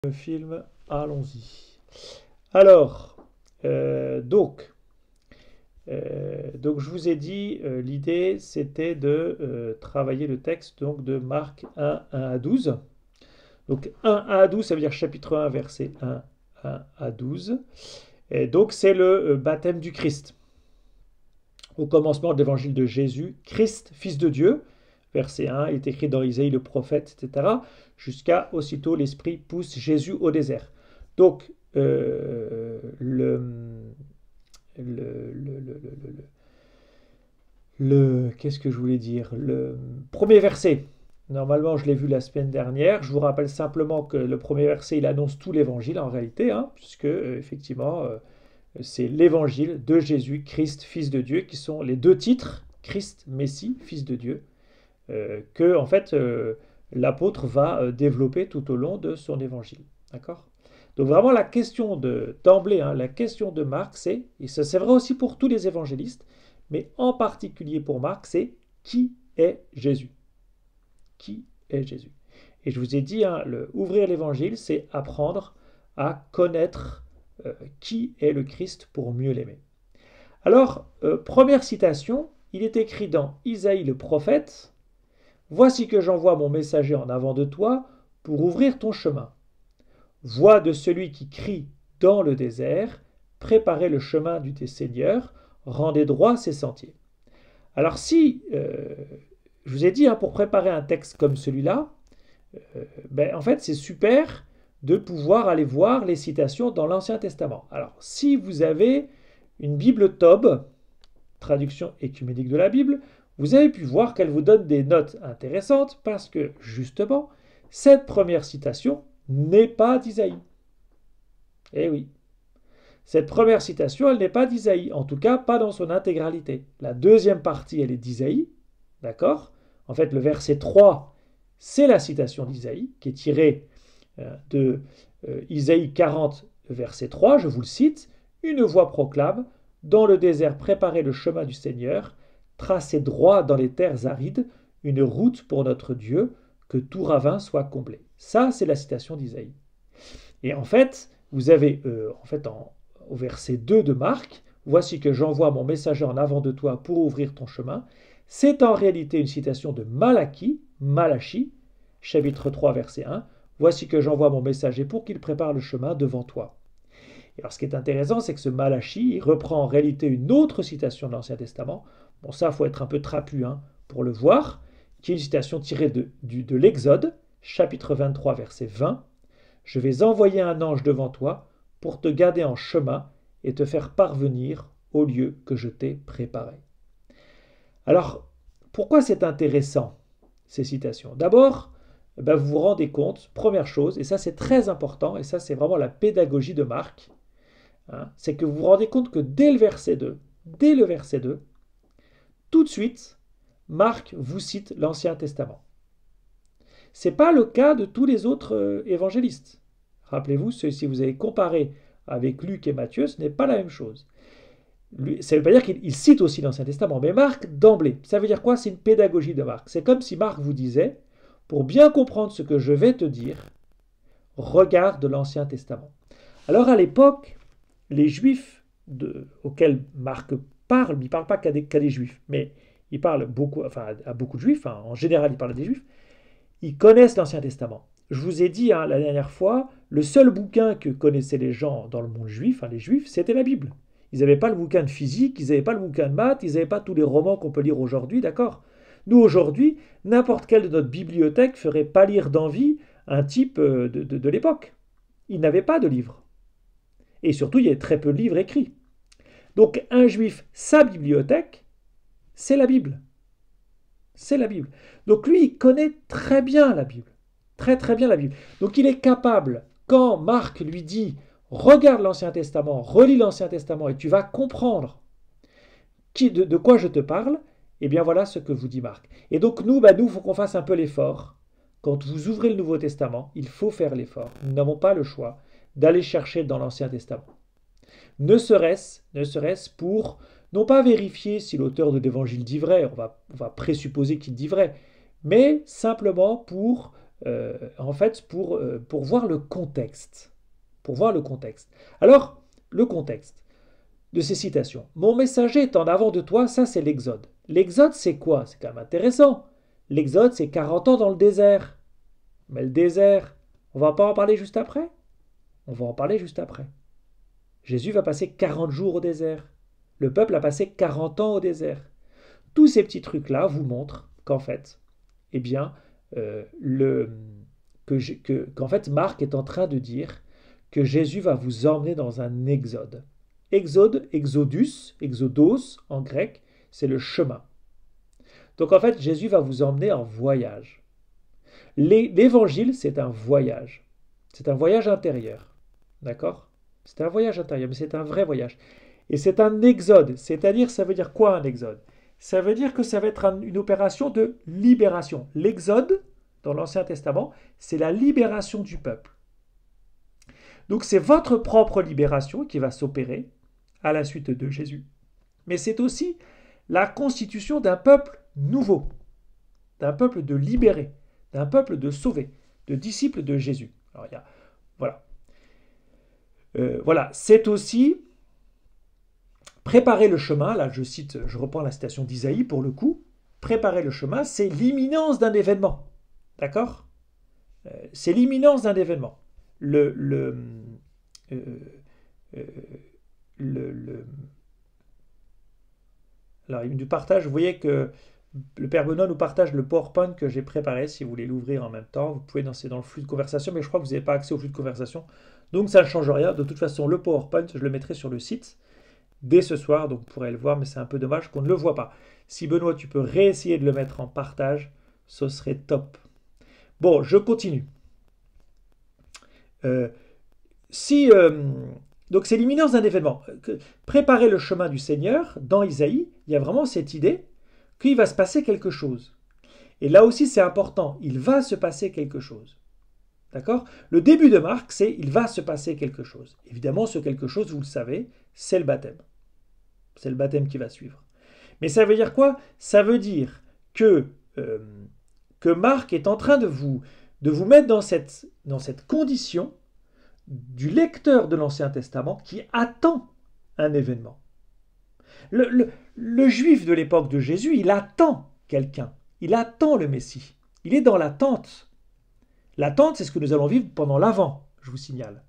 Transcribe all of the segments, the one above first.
Le film, allons-y. Alors, donc, je vous ai dit, l'idée c'était de travailler le texte donc, de Marc 1, 1 à 12. Donc 1 à 12, ça veut dire chapitre 1, verset 1 à 12. Et donc c'est le baptême du Christ. Au commencement de l'évangile de Jésus, Christ, fils de Dieu, verset 1, est écrit dans Isaïe le prophète, etc., jusqu'à aussitôt l'Esprit pousse Jésus au désert. Donc, qu'est-ce que je voulais dire? Le premier verset, normalement je l'ai vu la semaine dernière, je vous rappelle simplement que le premier verset, il annonce tout l'évangile en réalité, hein, puisque effectivement, c'est l'évangile de Jésus, Christ, Fils de Dieu, qui sont les deux titres, Christ, Messie, Fils de Dieu, que en fait l'apôtre va développer tout au long de son évangile. D'accord? Donc vraiment la question d'emblée, hein, la question de Marc, et ça c'est vrai aussi pour tous les évangélistes, mais en particulier pour Marc, c'est qui est Jésus? Qui est Jésus? Et je vous ai dit, hein, ouvrir l'évangile, c'est apprendre à connaître qui est le Christ pour mieux l'aimer. Alors, première citation, il est écrit dans Isaïe le prophète, voici que j'envoie mon messager en avant de toi pour ouvrir ton chemin. Voix de celui qui crie dans le désert, préparez le chemin du Seigneur, rendez droit ses sentiers. Alors si, je vous ai dit, hein, pour préparer un texte comme celui-là, en fait c'est super de pouvoir aller voir les citations dans l'Ancien Testament. Alors si vous avez une Bible Tob, traduction écuménique de la Bible, vous avez pu voir qu'elle vous donne des notes intéressantes parce que, justement, cette première citation n'est pas d'Isaïe. Eh oui. Cette première citation, elle n'est pas d'Isaïe, en tout cas pas dans son intégralité. La deuxième partie, elle est d'Isaïe, d'accord? En fait, le verset 3, c'est la citation d'Isaïe, qui est tirée de Isaïe 40, verset 3, je vous le cite, « Une voix proclame, dans le désert préparez le chemin du Seigneur, tracez droit dans les terres arides, une route pour notre Dieu, que tout ravin soit comblé. » Ça, c'est la citation d'Isaïe. Et en fait, vous avez au verset 2 de Marc, « Voici que j'envoie mon messager en avant de toi pour ouvrir ton chemin », c'est en réalité une citation de Malachie, chapitre 3, verset 1, « Voici que j'envoie mon messager pour qu'il prépare le chemin devant toi. » Et alors ce qui est intéressant, c'est que ce Malachie, il reprend en réalité une autre citation de l'Ancien Testament. Bon, ça, il faut être un peu trapu pour le voir, qui est une citation tirée de l'Exode, chapitre 23, verset 20. « Je vais envoyer un ange devant toi pour te garder en chemin et te faire parvenir au lieu que je t'ai préparé. » Alors, pourquoi c'est intéressant, ces citations? D'abord, vous vous rendez compte, première chose, et ça c'est très important, et ça c'est vraiment la pédagogie de Marc, hein, c'est que vous vous rendez compte que dès le verset 2, tout de suite, Marc vous cite l'Ancien Testament. Ce n'est pas le cas de tous les autres évangélistes. Rappelez-vous, si vous avez comparé avec Luc et Matthieu, ce n'est pas la même chose. Ça ne veut pas dire qu'il cite aussi l'Ancien Testament, mais Marc d'emblée. Ça veut dire quoi? C'est une pédagogie de Marc. C'est comme si Marc vous disait, pour bien comprendre ce que je vais te dire, regarde l'Ancien Testament. Alors à l'époque, les Juifs auxquels Marc parle, il ne parle pas qu'à des Juifs, mais il parle à beaucoup de Juifs, en général il parle à des Juifs, ils connaissent l'Ancien Testament. Je vous ai dit la dernière fois, le seul bouquin que connaissaient les gens dans le monde juif, les Juifs, c'était la Bible. Ils n'avaient pas le bouquin de physique, ils n'avaient pas le bouquin de maths, ils n'avaient pas tous les romans qu'on peut lire aujourd'hui, d'accord? Nous, aujourd'hui, n'importe quelle de notre bibliothèque ferait pâlir d'envie un type de l'époque. Ils n'avaient pas de livres. Et surtout, il y avait très peu de livres écrits. Donc, un juif, sa bibliothèque, c'est la Bible. C'est la Bible. Donc, lui, il connaît très bien la Bible. Très, très bien la Bible. Donc, il est capable, quand Marc lui dit regarde l'Ancien Testament, relis l'Ancien Testament et tu vas comprendre de quoi je te parle, et bien voilà ce que vous dit Marc. Et donc nous, il faut qu'on fasse un peu l'effort. Quand vous ouvrez le Nouveau Testament, il faut faire l'effort. Nous n'avons pas le choix d'aller chercher dans l'Ancien Testament. Ne serait-ce pour, non pas vérifier si l'auteur de l'Évangile dit vrai, on va présupposer qu'il dit vrai, mais simplement pour en fait, pour voir le contexte. Pour voir le contexte. Alors, le contexte de ces citations. Mon messager est en avant de toi, ça c'est l'Exode. L'Exode, c'est quoi? C'est quand même intéressant. L'Exode, c'est 40 ans dans le désert. Mais le désert, on va pas en parler juste après? On va en parler juste après. Jésus va passer 40 jours au désert. Le peuple a passé 40 ans au désert. Tous ces petits trucs-là vous montrent qu'en fait, eh bien, qu'en fait, Marc est en train de dire que Jésus va vous emmener dans un exode. Exode, exodus, exodos en grec, c'est le chemin. Donc en fait, Jésus va vous emmener en voyage. L'évangile, c'est un voyage. C'est un voyage intérieur. D'accord? C'est un voyage intérieur, mais c'est un vrai voyage. Et c'est un exode. C'est-à-dire, ça veut dire quoi un exode? Ça veut dire que ça va être une opération de libération. L'exode, dans l'Ancien Testament, c'est la libération du peuple. Donc c'est votre propre libération qui va s'opérer à la suite de Jésus. Mais c'est aussi la constitution d'un peuple nouveau, d'un peuple de libérés, d'un peuple de sauvés, de disciples de Jésus. Alors, voilà. Voilà, c'est aussi préparer le chemin. Là, je reprends la citation d'Isaïe pour le coup. Préparer le chemin, c'est l'imminence d'un événement. D'accord? C'est l'imminence d'un événement. Alors, il nous partage, vous voyez que le Père Benoît nous partage le PowerPoint que j'ai préparé. Si vous voulez l'ouvrir en même temps, vous pouvez danser dans le flux de conversation, mais je crois que vous n'avez pas accès au flux de conversation. Donc ça ne change rien. De toute façon, le PowerPoint, je le mettrai sur le site dès ce soir, donc vous pourrez le voir, mais c'est un peu dommage qu'on ne le voit pas. Si Benoît, tu peux réessayer de le mettre en partage, ce serait top. Bon, je continue. Donc c'est l'imminence d'un événement. Préparer le chemin du Seigneur, dans Isaïe, il y a vraiment cette idée qu'il va se passer quelque chose. Et là aussi c'est important, il va se passer quelque chose. D'accord? Le début de Marc, c'est il va se passer quelque chose. Évidemment, ce quelque chose, vous le savez, c'est le baptême. C'est le baptême qui va suivre. Mais ça veut dire quoi? Ça veut dire que Marc est en train de vous mettre dans cette condition du lecteur de l'Ancien Testament qui attend un événement. Le juif de l'époque de Jésus, il attend quelqu'un. Il attend le Messie. Il est dans l'attente. L'attente, c'est ce que nous allons vivre pendant l'Avent, je vous signale.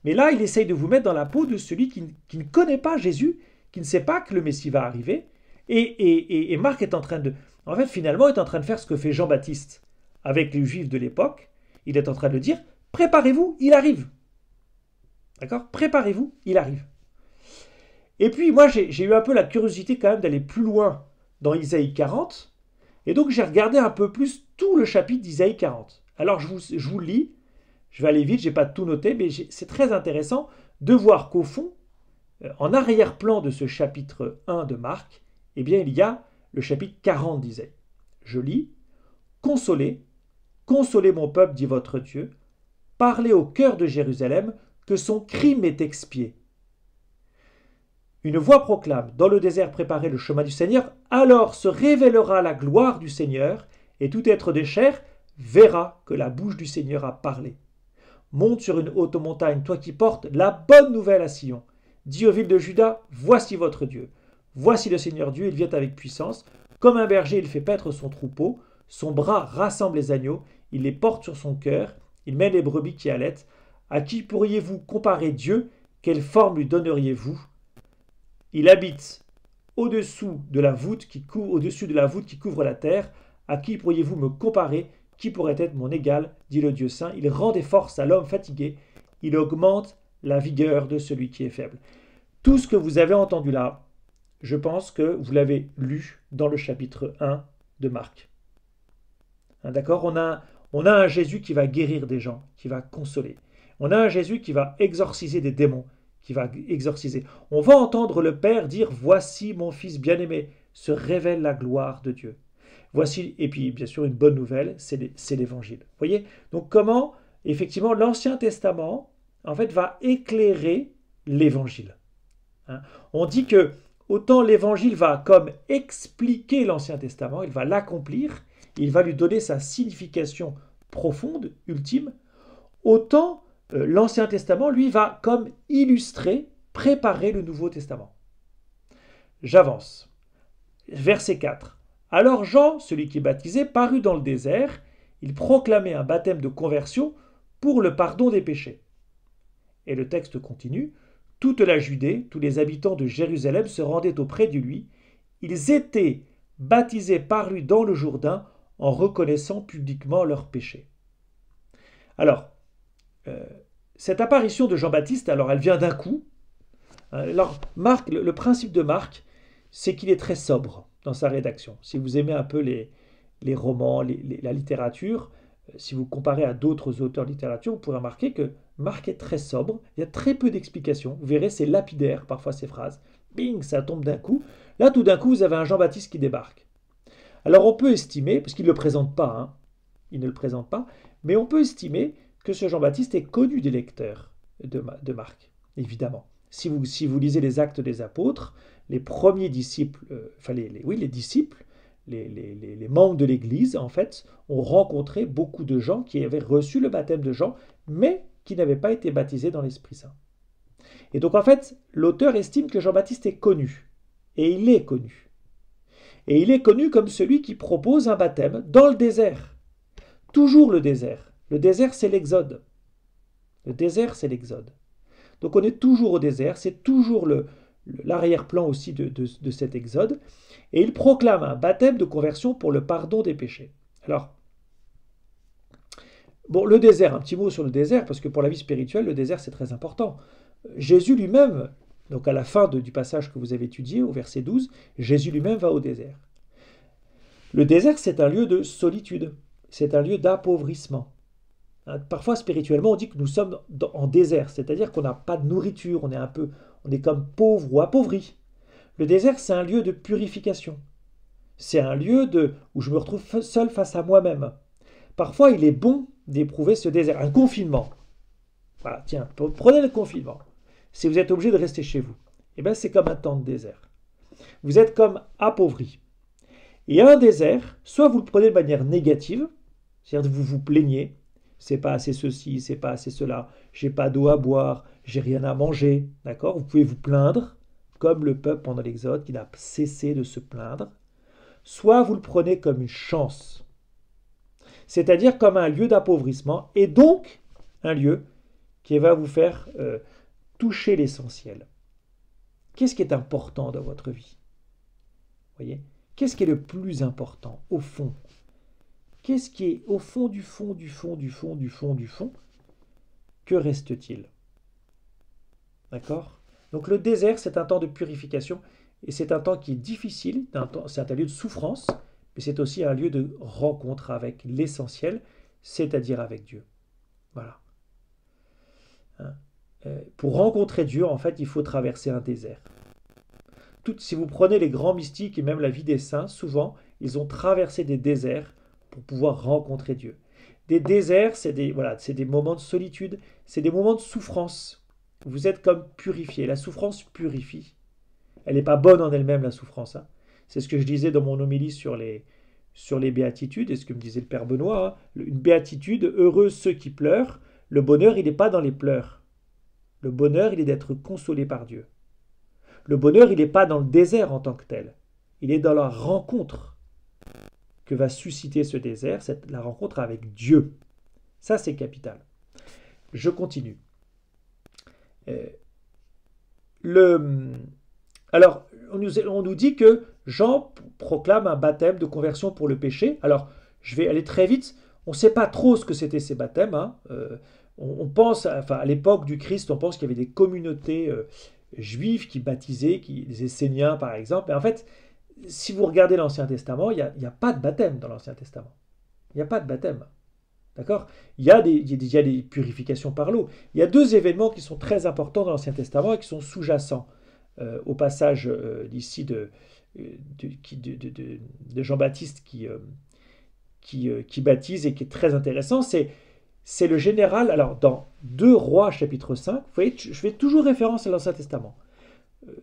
Mais là, il essaye de vous mettre dans la peau de celui qui ne connaît pas Jésus, qui ne sait pas que le Messie va arriver. Et Marc est en train de... En fait, finalement, est en train de faire ce que fait Jean-Baptiste avec les Juifs de l'époque. Il est en train de dire, préparez-vous, il arrive. D'accord? Préparez-vous, il arrive. Et puis, moi, j'ai eu un peu la curiosité quand même d'aller plus loin dans Isaïe 40. Et donc, j'ai regardé un peu plus tout le chapitre d'Isaïe 40. Alors, je vous lis. Je vais aller vite, je n'ai pas tout noté, mais c'est très intéressant de voir qu'au fond, en arrière-plan de ce chapitre 1 de Marc, eh bien, il y a le chapitre 40 d'Isaïe. Je lis. Consolez, consolez mon peuple, dit votre Dieu. Parlez au cœur de Jérusalem que son crime est expié. Une voix proclame, dans le désert préparez le chemin du Seigneur, alors se révélera la gloire du Seigneur, et tout être de chair verra que la bouche du Seigneur a parlé. Monte sur une haute montagne, toi qui portes la bonne nouvelle à Sion. Dis aux villes de Juda, voici votre Dieu. Voici le Seigneur Dieu, il vient avec puissance. Comme un berger, il fait paître son troupeau. Son bras rassemble les agneaux, il les porte sur son cœur. Il mène les brebis qui allaitent. À qui pourriez-vous comparer Dieu? Quelle forme lui donneriez-vous? Il habite au-dessous de la voûte qui couvre la terre. À qui pourriez-vous me comparer? Qui pourrait être mon égal? Dit le Dieu saint. Il rend des forces à l'homme fatigué. Il augmente la vigueur de celui qui est faible. Tout ce que vous avez entendu là, je pense que vous l'avez lu dans le chapitre 1 de Marc. D'accord? On a un Jésus qui va guérir des gens, qui va consoler. On a un Jésus qui va exorciser des démons, qui va exorciser. On va entendre le Père dire « Voici mon Fils bien-aimé, se révèle la gloire de Dieu ». Voici, et puis bien sûr une bonne nouvelle, c'est l'Évangile. Vous voyez? Donc comment, effectivement, l'Ancien Testament, en fait, va éclairer l'Évangile. On dit que autant l'Évangile va comme expliquer l'Ancien Testament, il va l'accomplir, il va lui donner sa signification profonde, ultime, autant l'Ancien Testament, lui, va comme illustrer, préparer le Nouveau Testament. J'avance. Verset 4. Alors Jean, celui qui baptisait, parut dans le désert. Il proclamait un baptême de conversion pour le pardon des péchés. Et le texte continue. Toute la Judée, tous les habitants de Jérusalem se rendaient auprès de lui. Ils étaient baptisés par lui dans le Jourdain en reconnaissant publiquement leurs péchés. Alors, cette apparition de Jean-Baptiste, alors elle vient d'un coup. Alors, Marc, le principe de Marc, c'est qu'il est très sobre dans sa rédaction. Si vous aimez un peu les romans, la littérature, si vous comparez à d'autres auteurs de littérature, vous pourrez remarquer que Marc est très sobre, il y a très peu d'explications. Vous verrez, c'est lapidaire parfois ces phrases. Bing, ça tombe d'un coup. Là, tout d'un coup, vous avez un Jean-Baptiste qui débarque. Alors on peut estimer, parce qu'il ne le présente pas, hein, il ne le présente pas, mais on peut estimer que ce Jean-Baptiste est connu des lecteurs de Marc, évidemment. Si vous lisez les Actes des Apôtres, les premiers disciples, les disciples, les membres de l'Église, en fait, ont rencontré beaucoup de gens qui avaient reçu le baptême de Jean, mais qui n'avaient pas été baptisés dans l'Esprit Saint. Et donc, en fait, l'auteur estime que Jean-Baptiste est connu. Et il est connu. Et il est connu comme celui qui propose un baptême dans le désert. Toujours le désert. Le désert, c'est l'Exode. Le désert, c'est l'Exode. Donc on est toujours au désert, c'est toujours l'arrière-plan aussi de cet Exode. Et il proclame un baptême de conversion pour le pardon des péchés. Alors, bon, le désert, un petit mot sur le désert, parce que pour la vie spirituelle, le désert, c'est très important. Jésus lui-même, donc à la fin du passage que vous avez étudié, au verset 12, Jésus lui-même va au désert. Le désert, c'est un lieu de solitude, c'est un lieu d'appauvrissement. Parfois, spirituellement, on dit que nous sommes en désert, c'est-à-dire qu'on n'a pas de nourriture, on est comme pauvre ou appauvri. Le désert, c'est un lieu de purification. C'est un lieu où je me retrouve seul face à moi-même. Parfois, il est bon d'éprouver ce désert. Un confinement. Voilà, tiens, prenez le confinement. Si vous êtes obligé de rester chez vous, eh bien, c'est comme un temps de désert. Vous êtes comme appauvri. Et un désert, soit vous le prenez de manière négative, c'est-à-dire que vous vous plaignez, c'est pas assez ceci, c'est pas assez cela, j'ai pas d'eau à boire, j'ai rien à manger, d'accord? Vous pouvez vous plaindre, comme le peuple pendant l'Exode qui n'a cessé de se plaindre. Soit vous le prenez comme une chance, c'est-à-dire comme un lieu d'appauvrissement, et donc un lieu qui va vous faire toucher l'essentiel. Qu'est-ce qui est important dans votre vie? Voyez? Qu'est-ce qui est le plus important, au fond? Qu'est-ce qui est au fond du fond, du fond, du fond, du fond, du fond? Que reste-t-il? D'accord? Donc le désert, c'est un temps de purification, et c'est un temps qui est difficile, c'est un lieu de souffrance, mais c'est aussi un lieu de rencontre avec l'essentiel, c'est-à-dire avec Dieu. Voilà. Pour rencontrer Dieu, en fait, il faut traverser un désert. Si vous prenez les grands mystiques et même la vie des saints, souvent, ils ont traversé des déserts pour pouvoir rencontrer Dieu. Des déserts, c'est des moments de solitude, c'est des moments de souffrance. Vous êtes comme purifié. La souffrance purifie. Elle n'est pas bonne en elle-même, la souffrance. Hein. C'est ce que je disais dans mon homélie sur les béatitudes, et ce que me disait le Père Benoît. Hein. Une béatitude, heureux ceux qui pleurent. Le bonheur, il n'est pas dans les pleurs. Le bonheur, il est d'être consolé par Dieu. Le bonheur, il n'est pas dans le désert en tant que tel. Il est dans la rencontre que va susciter ce désert, la rencontre avec Dieu. Ça, c'est capital. Je continue. Alors, on nous dit que Jean proclame un baptême de conversion pour le péché. Alors, je vais aller très vite. On ne sait pas trop ce que c'était ces baptêmes. Hein. On pense, à l'époque du Christ, on pense qu'il y avait des communautés juifs qui baptisaient, les Esséniens par exemple. Et en fait, si vous regardez l'Ancien Testament, il n'y a pas de baptême dans l'Ancien Testament. Il n'y a pas de baptême. D'accord? Il y a des purifications par l'eau. Il y a deux événements qui sont très importants dans l'Ancien Testament et qui sont sous-jacents au passage d'ici de Jean-Baptiste qui baptise et qui est très intéressant. C'est le général, alors dans 2 Rois chapitre 5, vous voyez, je fais toujours référence à l'Ancien Testament.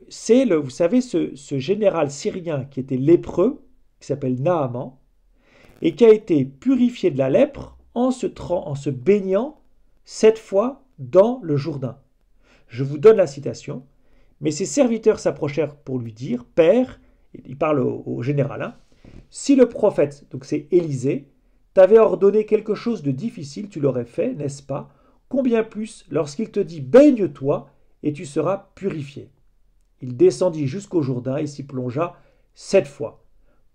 C'est vous savez, ce général syrien qui était lépreux, qui s'appelle Naaman, et qui a été purifié de la lèpre en se baignant 7 fois dans le Jourdain. Je vous donne la citation. Mais ses serviteurs s'approchèrent pour lui dire, Père, il parle au général, hein, si le prophète, donc c'est Élisée, t'avait ordonné quelque chose de difficile, tu l'aurais fait, n'est-ce pas? Combien plus lorsqu'il te dit, baigne-toi et tu seras purifié. Il descendit jusqu'au Jourdain et s'y plongea 7 fois,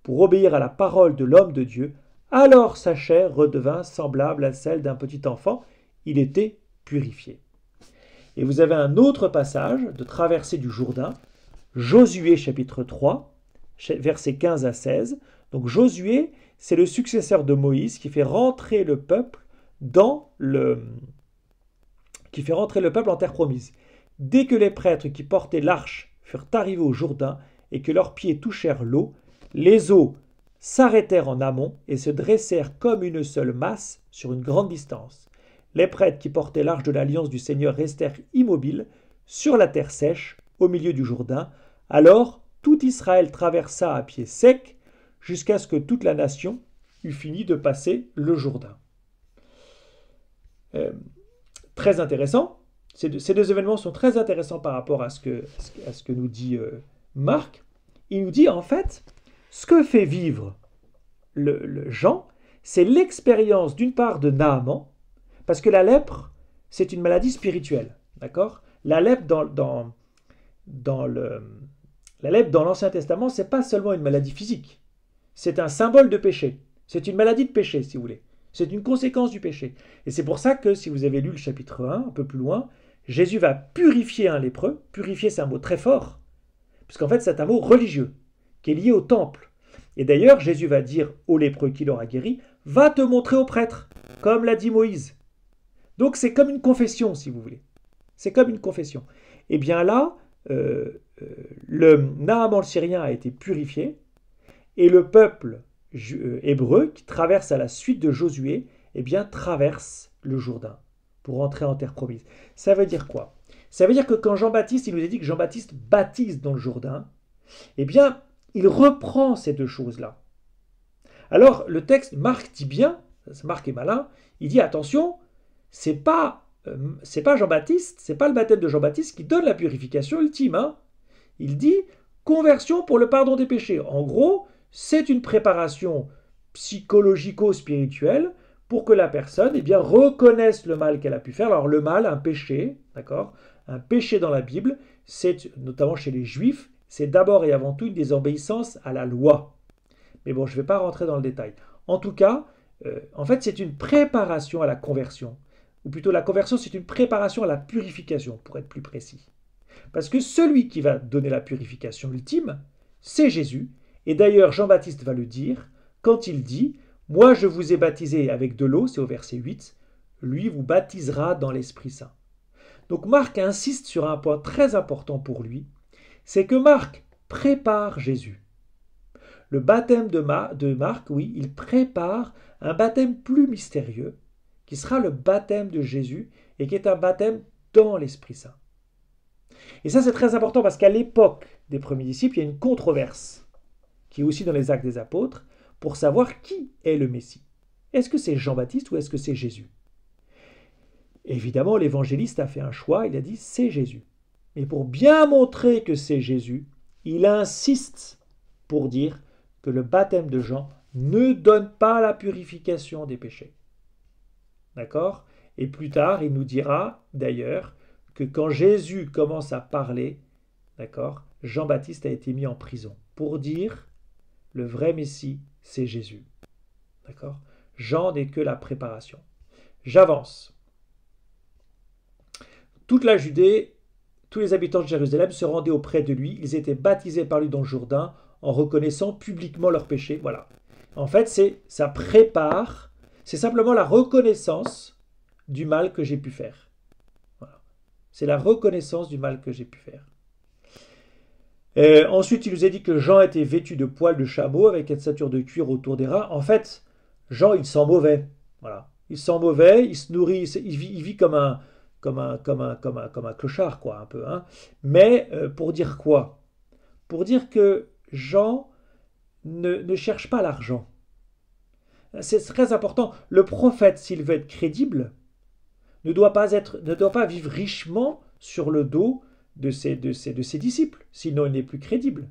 pour obéir à la parole de l'homme de Dieu. Alors sa chair redevint semblable à celle d'un petit enfant, il était purifié. Et vous avez un autre passage de traversée du Jourdain, Josué chapitre 3, versets 15 à 16. Donc Josué, c'est le successeur de Moïse qui fait rentrer le peuple en terre promise. Dès que les prêtres qui portaient l'arche furent arrivés au Jourdain et que leurs pieds touchèrent l'eau, les eaux s'arrêtèrent en amont et se dressèrent comme une seule masse sur une grande distance. Les prêtres qui portaient l'arche de l'alliance du Seigneur restèrent immobiles sur la terre sèche, au milieu du Jourdain. Alors tout Israël traversa à pied sec jusqu'à ce que toute la nation eût fini de passer le Jourdain. Très intéressant. Ces deux événements sont très intéressants par rapport à ce que nous dit Marc. Il nous dit en fait, ce que fait vivre le Jean, c'est l'expérience d'une part de Naaman, parce que la lèpre, c'est une maladie spirituelle, d'accord? La lèpre dans l'Ancien Testament, c'est pas seulement une maladie physique, c'est un symbole de péché. C'est une maladie de péché, si vous voulez. C'est une conséquence du péché. Et c'est pour ça que, si vous avez lu le chapitre 1, un peu plus loin, Jésus va purifier un lépreux. Purifier, c'est un mot très fort, puisqu'en fait, c'est un mot religieux, qui est lié au temple. Et d'ailleurs, Jésus va dire au lépreux qu'il aura guéri, va te montrer au prêtre, comme l'a dit Moïse. Donc c'est comme une confession, si vous voulez. C'est comme une confession. Et bien là, le Naaman le Syrien a été purifié, et le peuple hébreu, qui traverse à la suite de Josué, eh bien traverse le Jourdain pour entrer en terre promise. Ça veut dire quoi? Ça veut dire que quand Jean-Baptiste, il nous a dit que Jean-Baptiste baptise dans le Jourdain, eh bien, il reprend ces deux choses-là. Alors, le texte, Marc dit bien, Marc est malin, il dit attention, c'est pas Jean-Baptiste, c'est pas le baptême de Jean-Baptiste qui donne la purification ultime. Hein. Il dit conversion pour le pardon des péchés. En gros, c'est une préparation psychologico-spirituelle pour que la personne eh bien, reconnaisse le mal qu'elle a pu faire. Alors le mal, un péché, d'accord? Un péché dans la Bible, c'est notamment chez les Juifs, c'est d'abord et avant tout une désobéissance à la loi. Mais bon, je ne vais pas rentrer dans le détail. En tout cas, en fait, c'est une préparation à la conversion. Ou plutôt, la conversion, c'est une préparation à la purification, pour être plus précis. Parce que celui qui va donner la purification ultime, c'est Jésus. Et d'ailleurs, Jean-Baptiste va le dire quand il dit « Moi, je vous ai baptisé avec de l'eau », c'est au verset 8, « Lui vous baptisera dans l'Esprit Saint ». Donc Marc insiste sur un point très important pour lui, c'est que Marc prépare Jésus. Le baptême de Marc, oui, il prépare un baptême plus mystérieux, qui sera le baptême de Jésus, et qui est un baptême dans l'Esprit Saint. Et ça, c'est très important, parce qu'à l'époque des premiers disciples, il y a une controverse, qui est aussi dans les Actes des Apôtres, pour savoir qui est le Messie. Est-ce que c'est Jean-Baptiste ou est-ce que c'est Jésus? Évidemment, l'évangéliste a fait un choix, il a dit c'est Jésus. Mais pour bien montrer que c'est Jésus, il insiste pour dire que le baptême de Jean ne donne pas la purification des péchés. D'accord? Et plus tard, il nous dira d'ailleurs que quand Jésus commence à parler, d'accord, Jean-Baptiste a été mis en prison pour dire le vrai Messie, c'est Jésus. D'accord? Jean n'est que la préparation. J'avance. Toute la Judée, tous les habitants de Jérusalem se rendaient auprès de lui. Ils étaient baptisés par lui dans le Jourdain en reconnaissant publiquement leurs péchés. Voilà. En fait, ça prépare, c'est simplement la reconnaissance du mal que j'ai pu faire. Voilà. C'est la reconnaissance du mal que j'ai pu faire. Ensuite, il nous a dit que Jean était vêtu de poils de chameau avec une ceinture de cuir autour des reins. En fait, Jean, il sent mauvais. Voilà. Il sent mauvais, il se nourrit, il vit comme un clochard, quoi, un peu. Hein. Mais pour dire quoi? Pour dire que Jean ne cherche pas l'argent. C'est très important. Le prophète, s'il veut être crédible, ne doit pas vivre richement sur le dos de ses disciples, sinon il n'est plus crédible.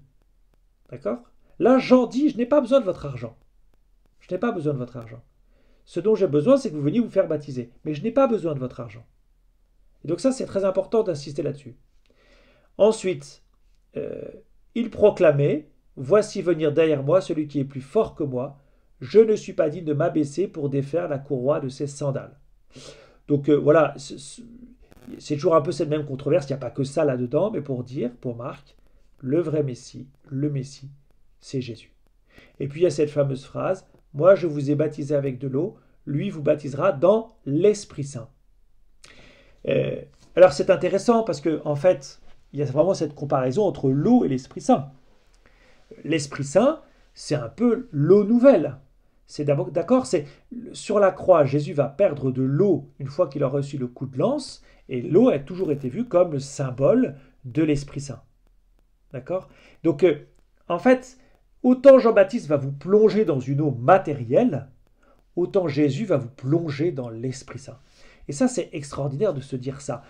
D'accord? Là, Jean dit, je n'ai pas besoin de votre argent. Je n'ai pas besoin de votre argent. Ce dont j'ai besoin, c'est que vous veniez vous faire baptiser. Mais je n'ai pas besoin de votre argent. Et donc ça, c'est très important d'insister là-dessus. Ensuite, il proclamait, voici venir derrière moi celui qui est plus fort que moi. Je ne suis pas digne de m'abaisser pour défaire la courroie de ses sandales. Donc voilà, c'est toujours un peu cette même controverse. Il n'y a pas que ça là-dedans, mais pour dire, pour Marc, le vrai Messie, le Messie, c'est Jésus. Et puis il y a cette fameuse phrase, moi je vous ai baptisé avec de l'eau, lui vous baptisera dans l'Esprit Saint. Alors c'est intéressant parce que en fait, il y a vraiment cette comparaison entre l'eau et l'Esprit Saint. L'Esprit Saint, c'est un peu l'eau nouvelle. C'est d'accord, c'est sur la croix, Jésus va perdre de l'eau une fois qu'il a reçu le coup de lance, et l'eau a toujours été vue comme le symbole de l'Esprit Saint. D'accord? Donc, en fait, autant Jean-Baptiste va vous plonger dans une eau matérielle, autant Jésus va vous plonger dans l'Esprit Saint. Et ça, c'est extraordinaire de se dire ça.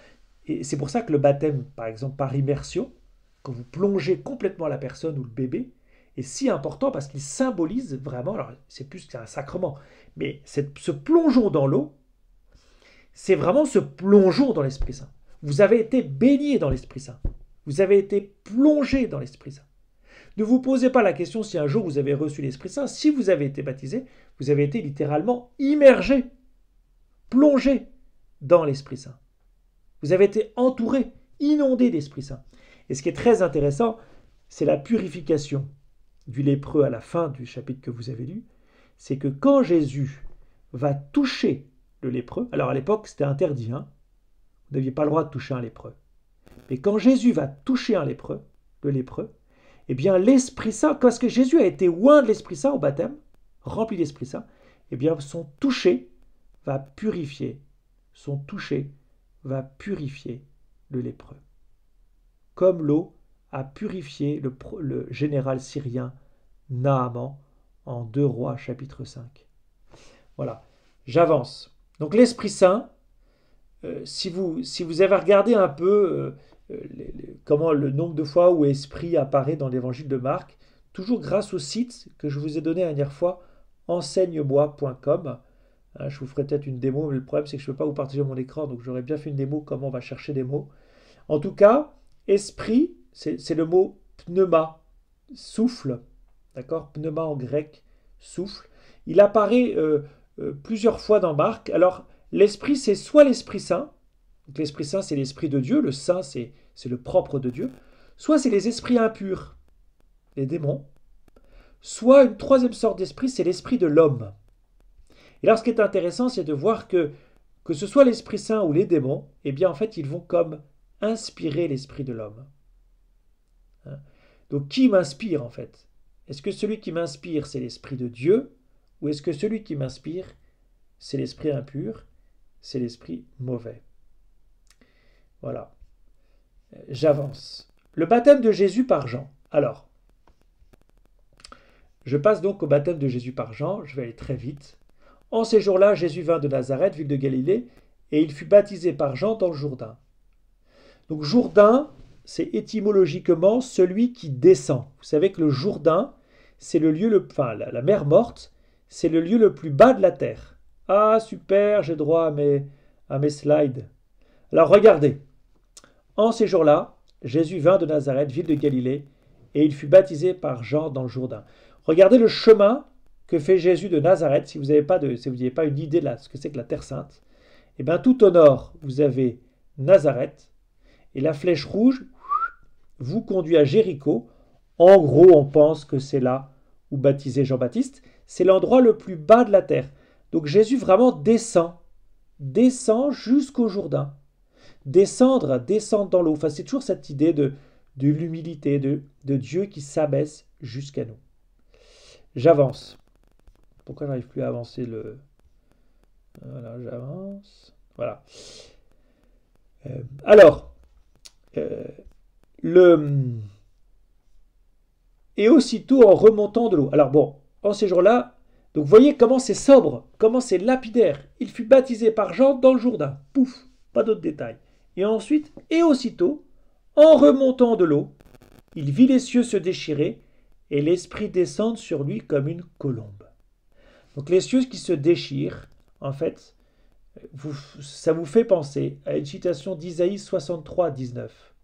Et c'est pour ça que le baptême, par exemple, par immersion, quand vous plongez complètement la personne ou le bébé, est si important parce qu'il symbolise vraiment, alors c'est plus qu'un sacrement, mais ce plongeon dans l'eau, c'est vraiment ce plongeon dans l'Esprit Saint. Vous avez été baigné dans l'Esprit Saint. Vous avez été plongé dans l'Esprit Saint. Ne vous posez pas la question si un jour vous avez reçu l'Esprit Saint. Si vous avez été baptisé, vous avez été littéralement immergé, plongé dans l'Esprit Saint. Vous avez été entouré, inondé d'Esprit Saint. Et ce qui est très intéressant, c'est la purification du lépreux à la fin du chapitre que vous avez lu. C'est que quand Jésus va toucher le lépreux, alors à l'époque c'était interdit, hein, vous n'aviez pas le droit de toucher un lépreux. Mais quand Jésus va toucher le lépreux, eh bien l'Esprit Saint, parce que Jésus a été oint de l'Esprit Saint au baptême, rempli d'Esprit Saint, eh bien son toucher va purifier, le lépreux. Comme l'eau a purifié le général syrien Naaman en 2 Rois chapitre 5. Voilà, j'avance. Donc l'Esprit Saint, si vous avez regardé un peu comment le nombre de fois où Esprit apparaît dans l'évangile de Marc, toujours grâce au site que je vous ai donné la dernière fois, enseigne-moi.com. Je vous ferai peut-être une démo, mais le problème c'est que je ne peux pas vous partager mon écran, donc j'aurais bien fait une démo comment on va chercher des mots. En tout cas, esprit, c'est le mot pneuma, souffle, d'accord? Pneuma en grec, souffle. Il apparaît plusieurs fois dans Marc. Alors, l'esprit, c'est soit l'Esprit Saint, donc l'Esprit Saint, c'est l'Esprit de Dieu, le Saint, c'est le propre de Dieu, soit c'est les esprits impurs, les démons, soit une troisième sorte d'esprit, c'est l'esprit de l'homme. Et alors, ce qui est intéressant, c'est de voir que ce soit l'Esprit Saint ou les démons, eh bien, en fait, ils vont comme inspirer l'esprit de l'homme. Donc, qui m'inspire, en fait? Est-ce que celui qui m'inspire, c'est l'Esprit de Dieu, ou est-ce que celui qui m'inspire, c'est l'esprit impur, c'est l'esprit mauvais? Voilà. J'avance. Le baptême de Jésus par Jean. Alors, je passe donc au baptême de Jésus par Jean, je vais aller très vite. En ces jours-là, Jésus vint de Nazareth, ville de Galilée, et il fut baptisé par Jean dans le Jourdain. Donc Jourdain, c'est étymologiquement celui qui descend. Vous savez que le Jourdain, c'est le lieu, la mer morte, c'est le lieu le plus bas de la terre. Ah super, j'ai droit à mes slides. Alors regardez. En ces jours-là, Jésus vint de Nazareth, ville de Galilée, et il fut baptisé par Jean dans le Jourdain. Regardez le chemin que fait Jésus de Nazareth, si vous n'avez pas une idée de ce que c'est que la Terre Sainte. Eh bien, tout au nord, vous avez Nazareth, et la flèche rouge vous conduit à Jéricho. En gros, on pense que c'est là où baptisait Jean-Baptiste. C'est l'endroit le plus bas de la terre. Donc Jésus vraiment descend jusqu'au Jourdain. Descendre dans l'eau. Enfin, c'est toujours cette idée de l'humilité, de Dieu qui s'abaisse jusqu'à nous. J'avance. Pourquoi je n'arrive plus à avancer Voilà, j'avance. Voilà. Et aussitôt en remontant de l'eau. Alors bon, en ces jours-là, Donc vous voyez comment c'est sobre, comment c'est lapidaire. Il fut baptisé par Jean dans le Jourdain. Pouf, pas d'autres détails. Et ensuite, et aussitôt, en remontant de l'eau, il vit les cieux se déchirer et l'Esprit descendre sur lui comme une colombe. Donc les cieux qui se déchirent, en fait, ça vous fait penser à une citation d'Isaïe 63, 19,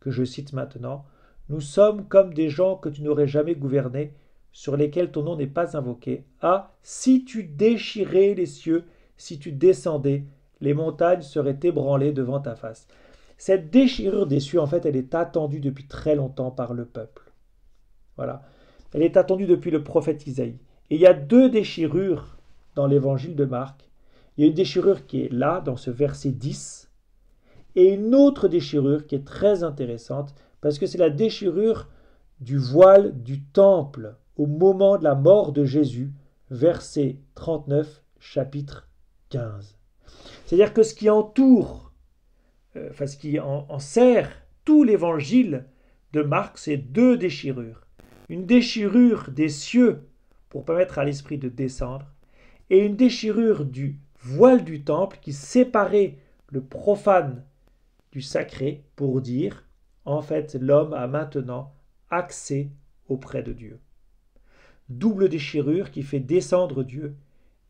que je cite maintenant. « Nous sommes comme des gens que tu n'aurais jamais gouvernés, sur lesquels ton nom n'est pas invoqué. Ah, si tu déchirais les cieux, si tu descendais, les montagnes seraient ébranlées devant ta face. » Cette déchirure des cieux, en fait, elle est attendue depuis très longtemps par le peuple. Voilà. Elle est attendue depuis le prophète Isaïe. Et il y a deux déchirures dans l'évangile de Marc. Il y a une déchirure qui est là, dans ce verset 10, et une autre déchirure qui est très intéressante, parce que c'est la déchirure du voile du temple au moment de la mort de Jésus, verset 39, chapitre 15. C'est-à-dire que ce qui entoure, ce qui enserre tout l'évangile de Marc, c'est deux déchirures. Une déchirure des cieux pour permettre à l'Esprit de descendre, et une déchirure du voile du temple qui séparait le profane du sacré pour dire, en fait, l'homme a maintenant accès auprès de Dieu. Double déchirure qui fait descendre Dieu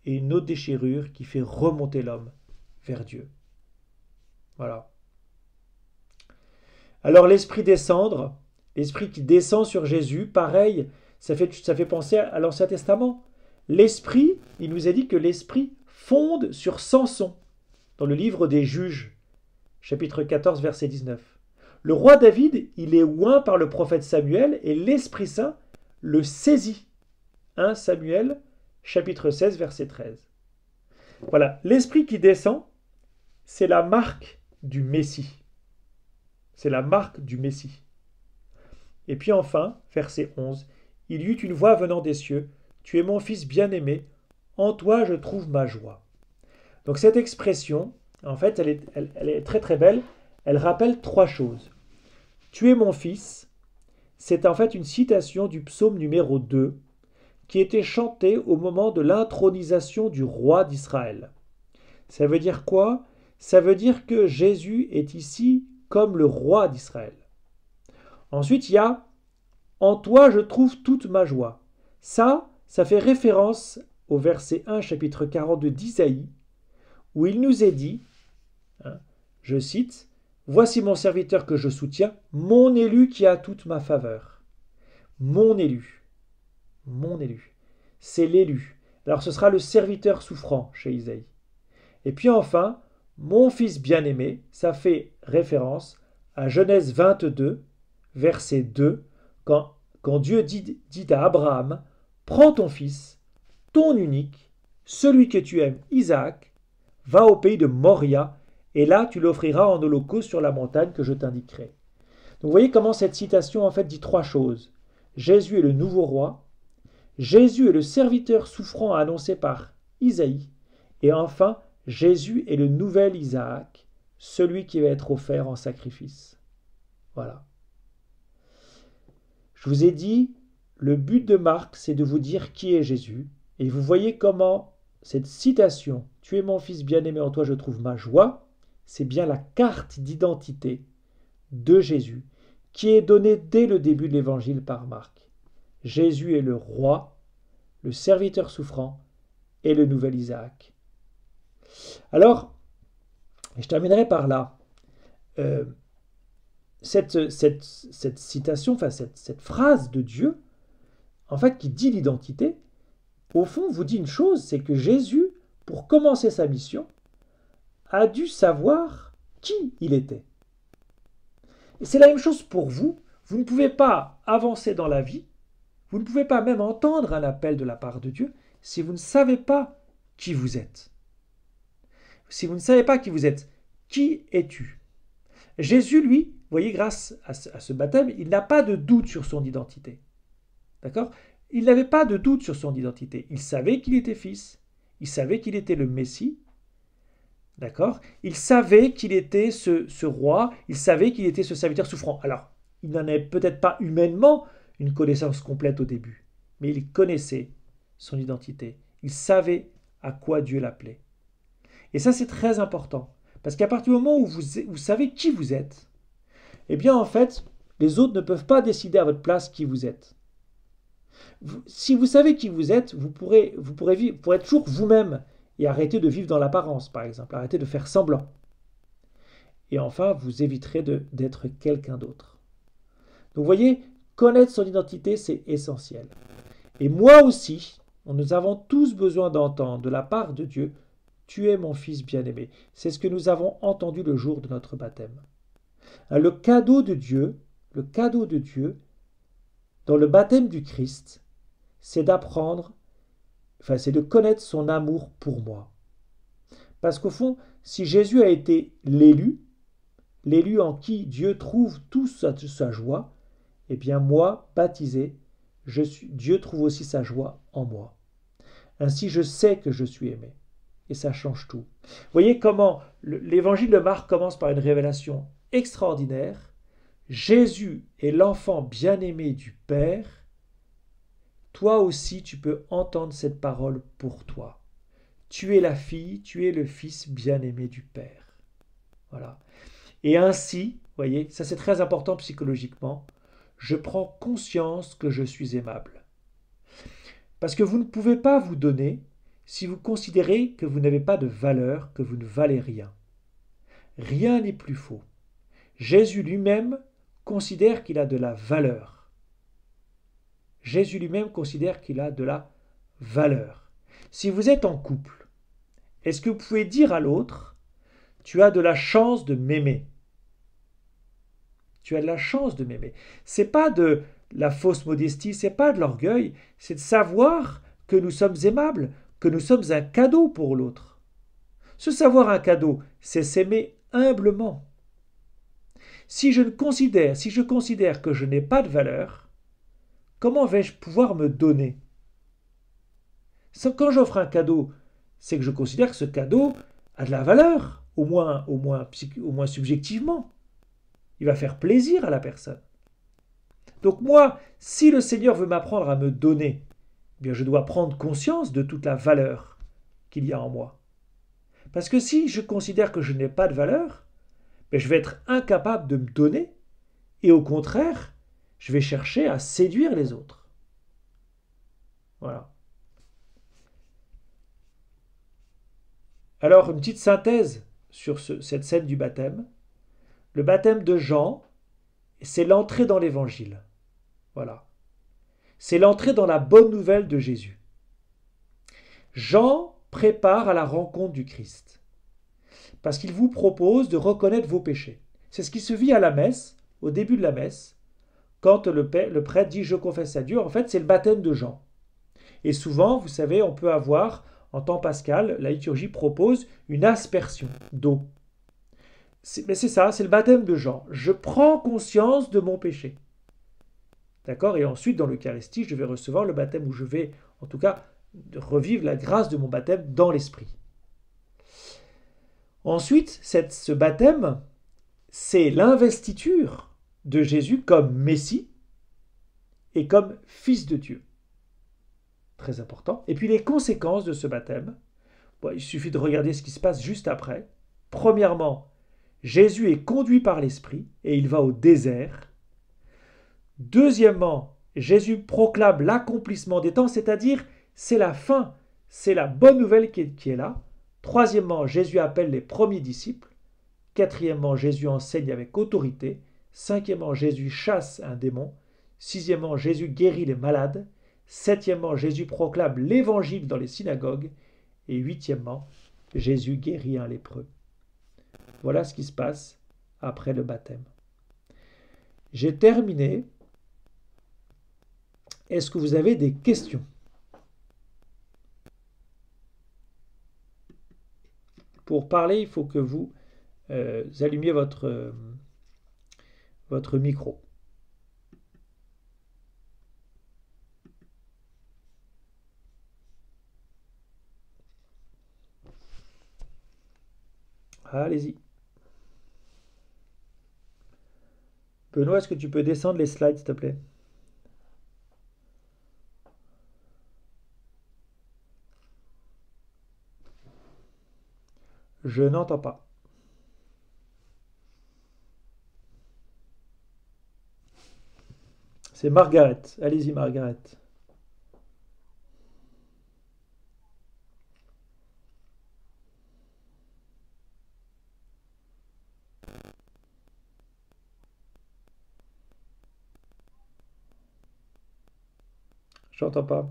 et une autre déchirure qui fait remonter l'homme vers Dieu. Voilà. Alors l'Esprit descendre, l'Esprit qui descend sur Jésus, pareil, ça fait penser à l'Ancien Testament. L'Esprit, il nous a dit que l'Esprit fonde sur Samson, dans le livre des Juges, chapitre 14, verset 19. Le roi David, il est oint par le prophète Samuel et l'Esprit Saint le saisit. 1 Samuel, chapitre 16, verset 13. Voilà, l'Esprit qui descend, c'est la marque du Messie. C'est la marque du Messie. Et puis enfin, verset 11, il y eut une voix venant des cieux, « Tu es mon fils bien-aimé, en toi je trouve ma joie. » Donc cette expression, en fait, elle est très très belle, elle rappelle trois choses. « Tu es mon fils », c'est en fait une citation du psaume numéro 2, qui était chanté au moment de l'intronisation du roi d'Israël. Ça veut dire quoi? Ça veut dire que Jésus est ici comme le roi d'Israël. Ensuite, il y a « En toi je trouve toute ma joie ». Ça fait référence au verset 1, chapitre 42 d'Isaïe, où il nous est dit, je cite, « Voici mon serviteur que je soutiens, mon élu qui a toute ma faveur. » Mon élu, c'est l'élu. Alors ce sera le serviteur souffrant chez Isaïe. Et puis enfin, mon fils bien-aimé, ça fait référence à Genèse 22, verset 2, quand Dieu dit à Abraham, « Prends ton fils, ton unique, celui que tu aimes, Isaac, va au pays de Moria, et là tu l'offriras en holocauste sur la montagne que je t'indiquerai. » Donc vous voyez comment cette citation en fait dit trois choses. Jésus est le nouveau roi, Jésus est le serviteur souffrant annoncé par Isaïe, et enfin Jésus est le nouvel Isaac, celui qui va être offert en sacrifice. Voilà. Je vous ai dit, le but de Marc, c'est de vous dire qui est Jésus, et vous voyez comment cette citation « Tu es mon fils bien-aimé, en toi je trouve ma joie », c'est bien la carte d'identité de Jésus qui est donnée dès le début de l'évangile par Marc. Jésus est le roi, le serviteur souffrant et le nouvel Isaac. Alors, je terminerai par là. Cette citation, enfin cette phrase de Dieu, en fait, qui dit l'identité, au fond, vous dit une chose, c'est que Jésus, pour commencer sa mission, a dû savoir qui il était. Et c'est la même chose pour vous. Vous ne pouvez pas avancer dans la vie, vous ne pouvez pas même entendre un appel de la part de Dieu si vous ne savez pas qui vous êtes. Si vous ne savez pas qui vous êtes, qui es-tu? Jésus, lui, vous voyez, grâce à ce baptême, il n'a pas de doute sur son identité. D'accord? Il n'avait pas de doute sur son identité. Il savait qu'il était fils, il savait qu'il était le Messie, d'accord? Il savait qu'il était ce roi, il savait qu'il était ce serviteur souffrant. Alors, il n'en avait peut-être pas humainement une connaissance complète au début, mais il connaissait son identité. Il savait à quoi Dieu l'appelait. Et ça, c'est très important. Parce qu'à partir du moment où vous savez qui vous êtes, eh bien, en fait, les autres ne peuvent pas décider à votre place qui vous êtes. Si vous savez qui vous êtes, vous pourrez être toujours vous-même et arrêter de vivre dans l'apparence, par exemple. Arrêter de faire semblant. Et enfin, vous éviterez d'être quelqu'un d'autre. Donc, vous voyez, connaître son identité, c'est essentiel. Et moi aussi, nous avons tous besoin d'entendre de la part de Dieu, tu es mon fils bien-aimé. C'est ce que nous avons entendu le jour de notre baptême. Le cadeau de Dieu, dans le baptême du Christ, c'est c'est de connaître son amour pour moi. Parce qu'au fond, si Jésus a été l'élu en qui Dieu trouve toute sa joie, eh bien moi, baptisé, Dieu trouve aussi sa joie en moi. Ainsi, je sais que je suis aimé. Et ça change tout. Vous voyez comment l'évangile de Marc commence par une révélation extraordinaire. Jésus est l'enfant bien-aimé du Père. Toi aussi, tu peux entendre cette parole pour toi. Tu es la fille, tu es le fils bien-aimé du Père. Voilà. Et ainsi, vous voyez, ça c'est très important psychologiquement, je prends conscience que je suis aimable. Parce que vous ne pouvez pas vous donner si vous considérez que vous n'avez pas de valeur, que vous ne valez rien. Rien n'est plus faux. Jésus lui-même considère qu'il a de la valeur. Jésus lui-même considère qu'il a de la valeur. Si vous êtes en couple, est-ce que vous pouvez dire à l'autre, tu as de la chance de m'aimer? Tu as de la chance de m'aimer. C'est pas de la fausse modestie, c'est pas de l'orgueil, c'est de savoir que nous sommes aimables, que nous sommes un cadeau pour l'autre. Se savoir un cadeau, c'est s'aimer humblement. Si je considère que je n'ai pas de valeur, comment vais-je pouvoir me donner? Quand j'offre un cadeau, c'est que je considère que ce cadeau a de la valeur, au moins subjectivement. Il va faire plaisir à la personne. Donc moi, si le Seigneur veut m'apprendre à me donner, eh bien je dois prendre conscience de toute la valeur qu'il y a en moi. Parce que si je considère que je n'ai pas de valeur, je vais être incapable de me donner et au contraire, je vais chercher à séduire les autres. Voilà. Alors, une petite synthèse sur cette scène du baptême. Le baptême de Jean, c'est l'entrée dans l'évangile. Voilà. C'est l'entrée dans la bonne nouvelle de Jésus. Jean prépare à la rencontre du Christ. Parce qu'il vous propose de reconnaître vos péchés. C'est ce qui se vit à la messe, au début de la messe, quand le prêtre dit « je confesse à Dieu », en fait, c'est le baptême de Jean. Et souvent, vous savez, on peut avoir, en temps pascal, la liturgie propose une aspersion d'eau. Mais c'est ça, c'est le baptême de Jean. Je prends conscience de mon péché. D'accord? Et ensuite, dans l'Eucharistie, je vais recevoir le baptême où je vais, en tout cas, revivre la grâce de mon baptême dans l'esprit. Ensuite, ce baptême, c'est l'investiture de Jésus comme Messie et comme Fils de Dieu. Très important. Et puis les conséquences de ce baptême, il suffit de regarder ce qui se passe juste après. Premièrement, Jésus est conduit par l'Esprit et il va au désert. Deuxièmement, Jésus proclame l'accomplissement des temps, c'est-à-dire c'est la fin, c'est la bonne nouvelle qui est là. Troisièmement, Jésus appelle les premiers disciples. Quatrièmement, Jésus enseigne avec autorité. Cinquièmement, Jésus chasse un démon. Sixièmement, Jésus guérit les malades. Septièmement, Jésus proclame l'évangile dans les synagogues. Et huitièmement, Jésus guérit un lépreux. Voilà ce qui se passe après le baptême. J'ai terminé. Est-ce que vous avez des questions? Pour parler, il faut que vous allumiez votre micro. Allez-y. Benoît, est-ce que tu peux descendre les slides, s'il te plaît? Je n'entends pas. C'est Margaret. Allez-y, Margaret. J'entends pas.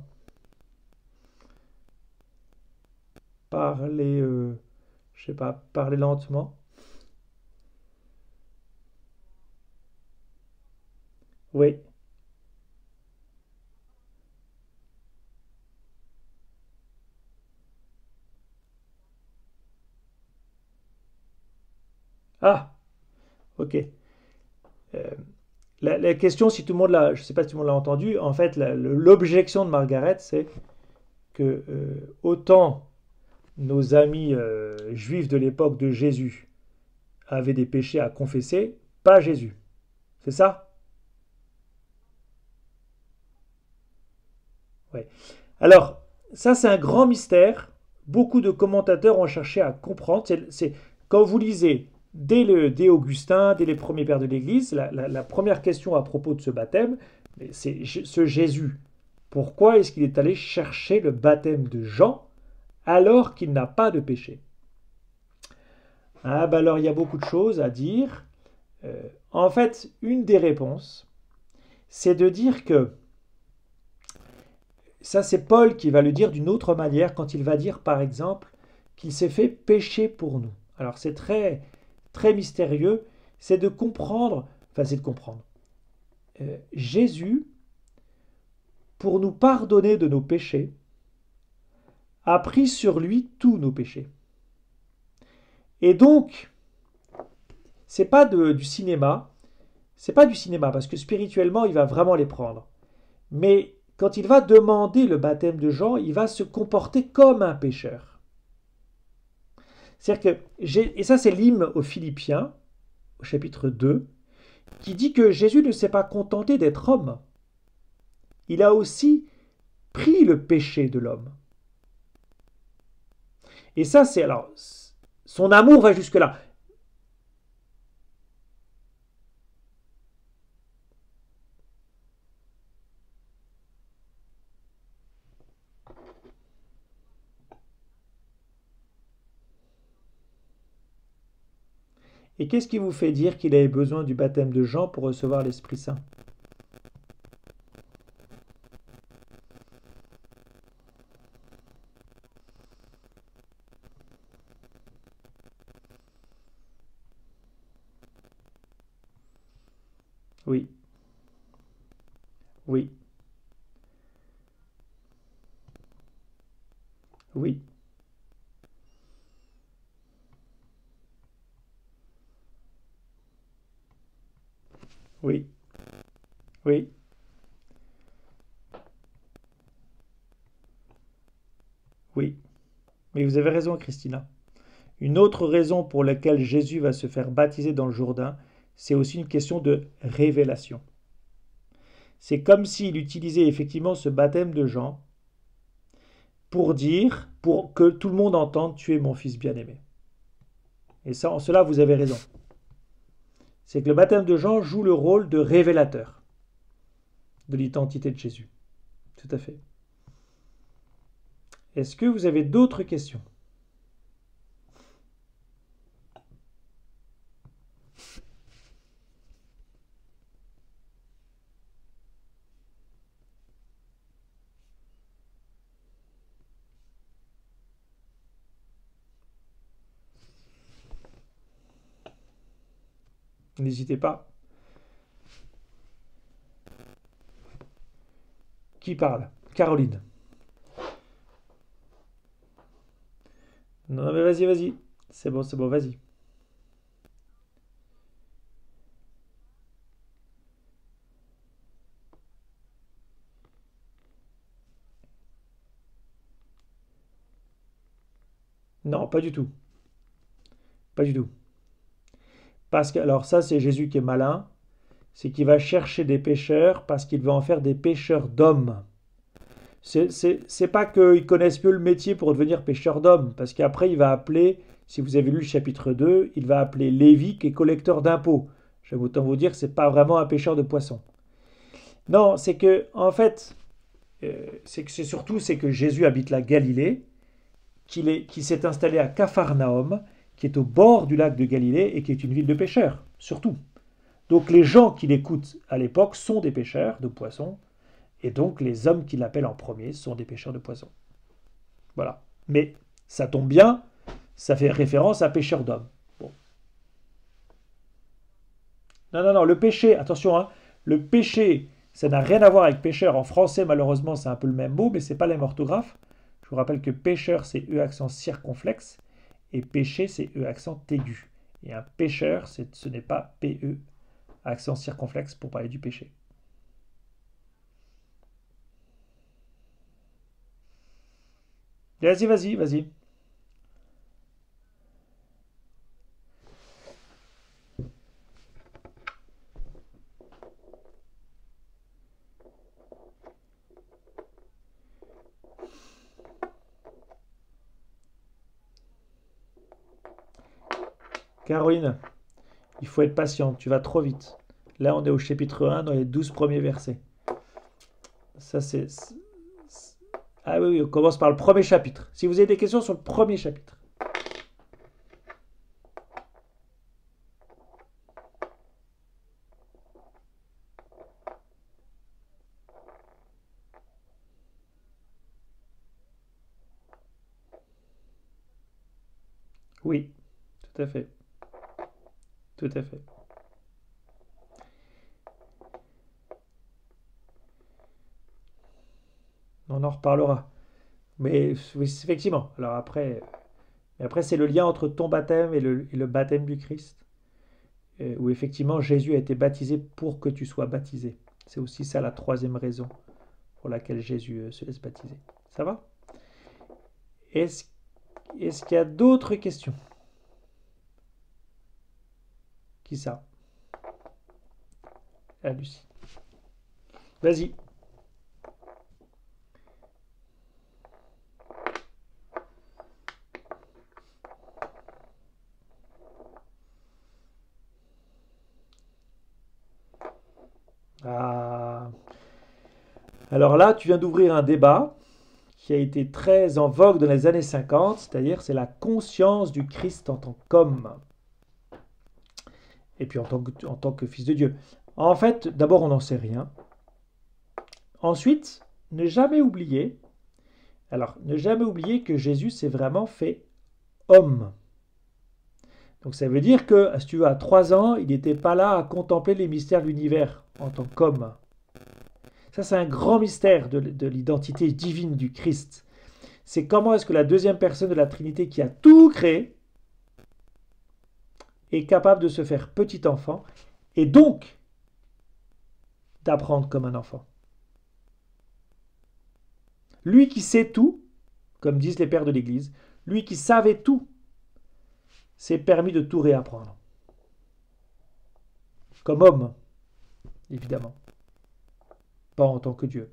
Parlez, je sais pas, parlez lentement. Oui. Ah, ok. Euh, la question, si tout le monde l'a, je sais pas si tout le monde l'a entendu, en fait, l'objection de Margaret, c'est que autant nos amis juifs de l'époque de Jésus avaient des péchés à confesser, pas Jésus. C'est ça? Oui. Alors, ça, c'est un grand mystère. Beaucoup de commentateurs ont cherché à comprendre. Quand vous lisez dès Augustin, dès les premiers pères de l'Église, la première question à propos de ce baptême, c'est ce Jésus. Pourquoi est-ce qu'il est allé chercher le baptême de Jean alors qu'il n'a pas de péché? Ah, bah alors, il y a beaucoup de choses à dire. En fait, une des réponses, c'est de dire que ça, c'est Paul qui va le dire d'une autre manière quand il va dire, par exemple, qu'il s'est fait pécher pour nous. Alors, c'est très, très mystérieux. C'est de comprendre, enfin, c'est de comprendre. Jésus, pour nous pardonner de nos péchés, a pris sur lui tous nos péchés. Et donc, c'est pas du cinéma, c'est pas du cinéma, parce que spirituellement, il va vraiment les prendre. Mais quand il va demander le baptême de Jean, il va se comporter comme un pécheur. C'est-à-dire que, et ça c'est l'hymne aux Philippiens, au chapitre 2, qui dit que Jésus ne s'est pas contenté d'être homme. Il a aussi pris le péché de l'homme. Et ça c'est, alors, son amour va jusque-là. Et qu'est-ce qui vous fait dire qu'il avait besoin du baptême de Jean pour recevoir l'Esprit Saint? Oui, oui, oui, oui, oui, oui. Mais vous avez raison, Christina. Une autre raison pour laquelle Jésus va se faire baptiser dans le Jourdain, c'est aussi une question de révélation. C'est comme s'il utilisait effectivement ce baptême de Jean pour dire, pour que tout le monde entende, tu es mon fils bien-aimé. Et ça, en cela, vous avez raison. C'est que le baptême de Jean joue le rôle de révélateur de l'identité de Jésus. Tout à fait. Est-ce que vous avez d'autres questions? N'hésitez pas. Qui parle? Caroline. Non, mais vas-y, vas-y. C'est bon, vas-y. Non, pas du tout. Pas du tout. Parce que, alors ça, c'est Jésus qui est malin. C'est qu'il va chercher des pêcheurs parce qu'il va en faire des pêcheurs d'hommes. C'est pas qu'ils connaissent mieux le métier pour devenir pêcheur d'hommes, parce qu'après il va appeler Si vous avez lu le chapitre 2, il va appeler Lévi qui est collecteur d'impôts. Je vais autant vous dire que ce n'est pas vraiment un pêcheur de poissons. Non, c'est que, en fait, c'est que Jésus habite la Galilée, qui s'est installé à Capharnaüm, qui est au bord du lac de Galilée et qui est une ville de pêcheurs, surtout. Donc les gens qui l'écoutent à l'époque sont des pêcheurs de poissons, et donc les hommes qui l'appellent en premier sont des pêcheurs de poissons. Voilà. Mais ça tombe bien, ça fait référence à pêcheurs d'hommes. Bon. Non, non, non, le péché, attention, hein, le péché, ça n'a rien à voir avec pêcheur. En français, malheureusement, c'est un peu le même mot, mais c'est pas la même orthographe. Je vous rappelle que pêcheur, c'est E accent circonflexe, et péché, c'est E accent aigu. Et un pêcheur, ce n'est pas PE accent circonflexe pour parler du péché. Vas-y, vas-y, vas-y. Caroline, il faut être patiente, tu vas trop vite. Là, on est au chapitre 1, dans les 12 premiers versets. Ça, Ah oui, oui, on commence par le premier chapitre. Si vous avez des questions sur le premier chapitre. Oui, tout à fait. Tout à fait. On en reparlera. Mais oui, effectivement. Alors après c'est le lien entre ton baptême et le baptême du Christ, où effectivement Jésus a été baptisé pour que tu sois baptisé. C'est aussi ça la troisième raison pour laquelle Jésus se laisse baptiser. Ça va? Est-ce est-ce qu'il y a d'autres questions? Qui ça? Ah, Lucie. Vas-y. Ah. Alors là, tu viens d'ouvrir un débat qui a été très en vogue dans les années 50, c'est-à-dire c'est la conscience du Christ en tant qu'homme, et puis en tant que fils de Dieu. En fait, d'abord, on n'en sait rien. Ensuite, ne jamais oublier, ne jamais oublier que Jésus s'est vraiment fait homme. Donc ça veut dire que, si tu veux, à 3 ans, il n'était pas là à contempler les mystères de l'univers en tant qu'homme. Ça, c'est un grand mystère de l'identité divine du Christ. C'est comment est-ce que la deuxième personne de la Trinité qui a tout créé est capable de se faire petit enfant et donc d'apprendre comme un enfant. Lui qui sait tout, comme disent les pères de l'Église, lui qui savait tout, s'est permis de tout réapprendre. Comme homme, évidemment. Pas en tant que Dieu.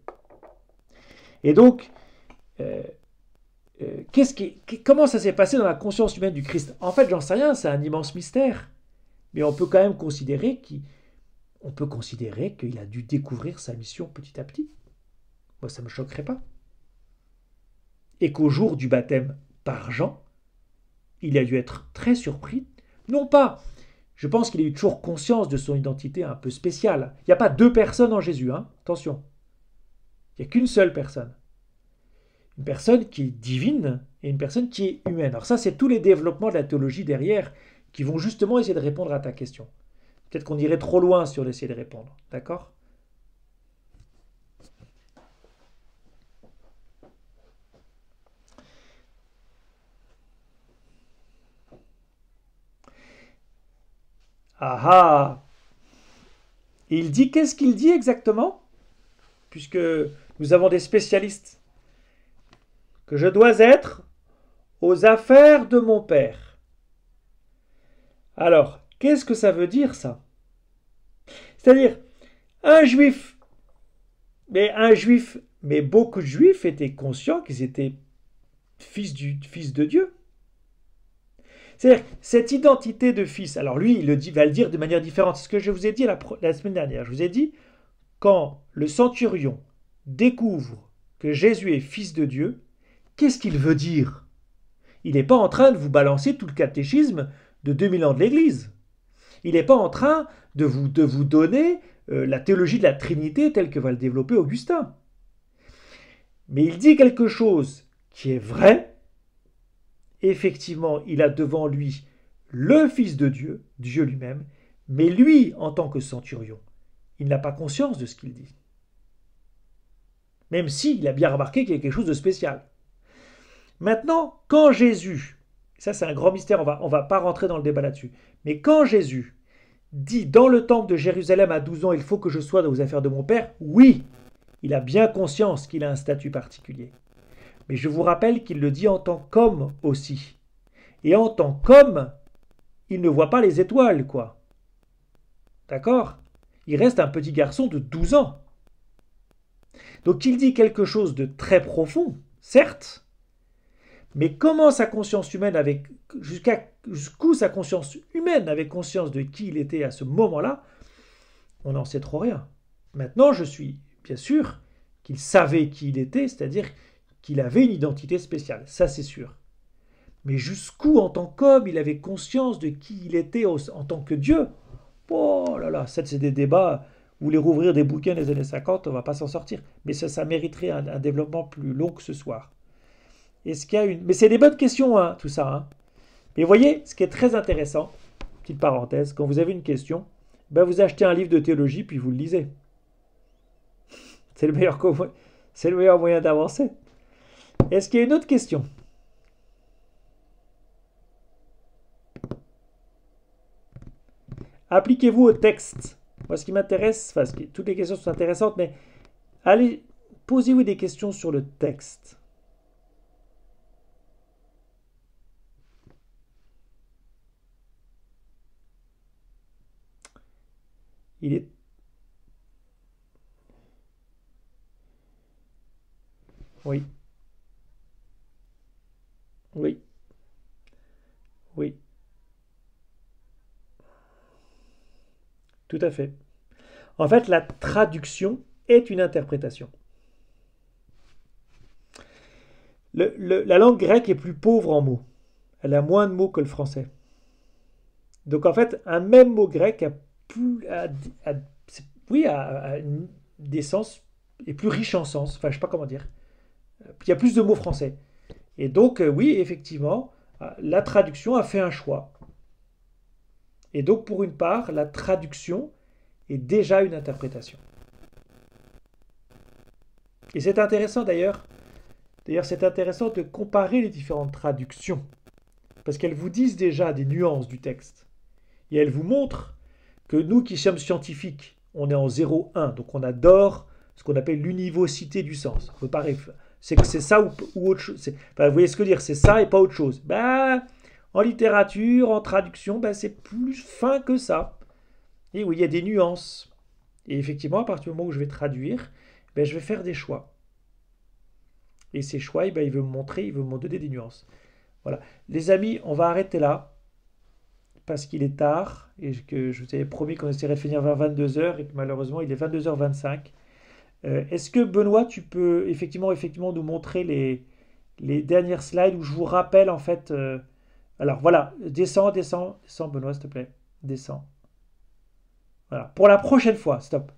Et donc, comment ça s'est passé dans la conscience humaine du Christ? En fait, j'en sais rien, c'est un immense mystère. Mais on peut quand même considérer qu'il a dû découvrir sa mission petit à petit. Moi, ça ne me choquerait pas. Et qu'au jour du baptême par Jean, il a dû être très surpris. Non pas, je pense qu'il a eu toujours conscience de son identité un peu spéciale. Il n'y a pas deux personnes en Jésus, hein, attention. Il n'y a qu'une seule personne. Une personne qui est divine et une personne qui est humaine. Alors ça, c'est tous les développements de la théologie derrière qui vont justement essayer de répondre à ta question. Peut-être qu'on irait trop loin si on essayait de répondre. D'accord? Ah ah! Et qu'est-ce qu'il dit exactement? Puisque nous avons des spécialistes. Que je dois être aux affaires de mon père. Alors, qu'est-ce que ça veut dire ça? C'est-à-dire, un juif, mais beaucoup de juifs étaient conscients qu'ils étaient fils de Dieu. C'est-à-dire, cette identité de fils, alors lui, va le dire de manière différente. C'est ce que je vous ai dit la semaine dernière. Je vous ai dit, quand le centurion découvre que Jésus est fils de Dieu, qu'est-ce qu'il veut dire? Il n'est pas en train de vous balancer tout le catéchisme de 2000 ans de l'Église. Il n'est pas en train de vous donner la théologie de la Trinité telle que va le développer Augustin. Mais il dit quelque chose qui est vrai. Effectivement, il a devant lui le Fils de Dieu, Dieu lui-même, mais lui, en tant que centurion, il n'a pas conscience de ce qu'il dit. Même s'il a bien remarqué qu'il y a quelque chose de spécial. Maintenant, quand Jésus, ça c'est un grand mystère, on va pas rentrer dans le débat là-dessus, mais quand Jésus dit dans le temple de Jérusalem à 12 ans, il faut que je sois dans les affaires de mon Père, oui, il a bien conscience qu'il a un statut particulier. Mais je vous rappelle qu'il le dit en tant qu'homme aussi. Et en tant qu'homme, il ne voit pas les étoiles, quoi. D'accord? Il reste un petit garçon de 12 ans. Donc il dit quelque chose de très profond, certes, mais comment sa conscience humaine jusqu'où sa conscience humaine avait conscience de qui il était à ce moment-là, on n'en sait trop rien. Maintenant, je suis bien sûr qu'il savait qui il était, c'est-à-dire qu'il avait une identité spéciale, ça c'est sûr. Mais jusqu'où en tant qu'homme il avait conscience de qui il était en tant que Dieu? Oh là là, ça c'est des débats. Vous voulez rouvrir des bouquins des années 50, on ne va pas s'en sortir. Mais ça mériterait un développement plus long que ce soir. Est-ce qu'il y a une... Mais c'est des bonnes questions, hein, tout ça. Hein. Mais vous voyez, ce qui est très intéressant, petite parenthèse, quand vous avez une question, ben vous achetez un livre de théologie, puis vous le lisez. C'est le meilleur moyen d'avancer. Est-ce qu'il y a une autre question? Appliquez-vous au texte. Moi, ce qui m'intéresse, toutes les questions sont intéressantes, mais allez, posez-vous des questions sur le texte. Il est... Oui. Oui. Oui. Tout à fait. En fait, la traduction est une interprétation. La langue grecque est plus pauvre en mots. Elle a moins de mots que le français. Donc en fait, un même mot grec a des sens, est plus riche en sens. Enfin, je sais pas comment dire. Il y a plus de mots français. Et donc, oui, effectivement, la traduction a fait un choix. Et donc, pour une part, la traduction est déjà une interprétation. Et c'est intéressant d'ailleurs. D'ailleurs, c'est intéressant de comparer les différentes traductions. Parce qu'elles vous disent déjà des nuances du texte. Et elles vous montrent que nous qui sommes scientifiques, on est en 0,1. Donc on adore ce qu'on appelle l'univocité du sens. On peut pas c'est que c'est ça ou autre chose. Vous voyez ce que je veux dire, c'est ça et pas autre chose. En littérature, en traduction, c'est plus fin que ça. Et oui, il y a des nuances. Et effectivement, à partir du moment où je vais traduire, je vais faire des choix. Et ces choix, il veut me montrer, il veut me donner des nuances. Voilà. Les amis, on va arrêter là. Parce qu'il est tard. Et que je vous avais promis qu'on essaierait de finir vers 22 heures. Et que malheureusement, il est 22h25. Est-ce que Benoît, tu peux effectivement nous montrer les dernières slides où je vous rappelle en fait... alors voilà, descends Benoît s'il te plaît, descends. Voilà, pour la prochaine fois, stop.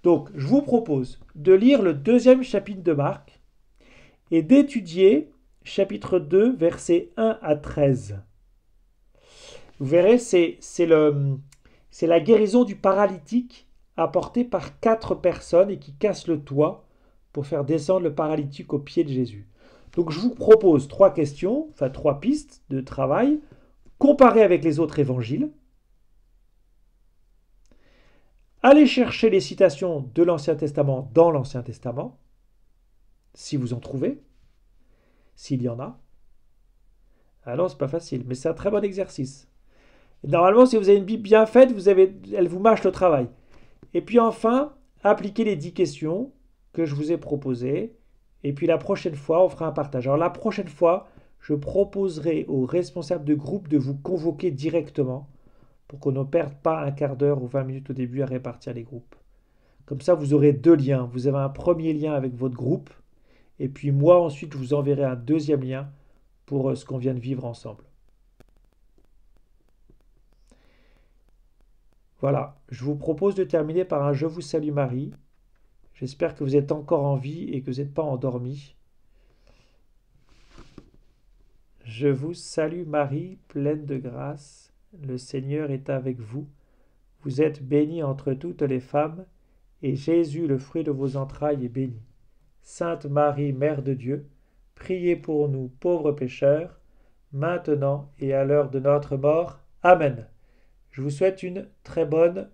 Donc je vous propose de lire le 2e chapitre de Marc et d'étudier chapitre 2, versets 1 à 13. Vous verrez, c'est la guérison du paralytique apporté par 4 personnes et qui casse le toit pour faire descendre le paralytique au pied de Jésus. Donc je vous propose 3 questions, enfin 3 pistes de travail, comparées avec les autres évangiles. Allez chercher les citations de l'Ancien Testament dans l'Ancien Testament, si vous en trouvez, s'il y en a. Ah non, c'est pas facile, mais c'est un très bon exercice. Et normalement, si vous avez une Bible bien faite, elle vous mâche le travail. Et puis enfin, appliquez les 10 questions que je vous ai proposées. Et puis la prochaine fois, on fera un partage. Alors la prochaine fois, je proposerai aux responsables de groupe de vous convoquer directement pour qu'on ne perde pas un quart d'heure ou 20 minutes au début à répartir les groupes. Comme ça, vous aurez deux liens. Vous avez un premier lien avec votre groupe et puis moi ensuite, je vous enverrai un deuxième lien pour ce qu'on vient de vivre ensemble. Voilà, je vous propose de terminer par un Je vous salue Marie. J'espère que vous êtes encore en vie et que vous n'êtes pas endormi. Je vous salue Marie, pleine de grâce. Le Seigneur est avec vous. Vous êtes bénie entre toutes les femmes, et Jésus, le fruit de vos entrailles, est béni. Sainte Marie, Mère de Dieu, priez pour nous pauvres pécheurs, maintenant et à l'heure de notre mort. Amen. Je vous souhaite une très bonne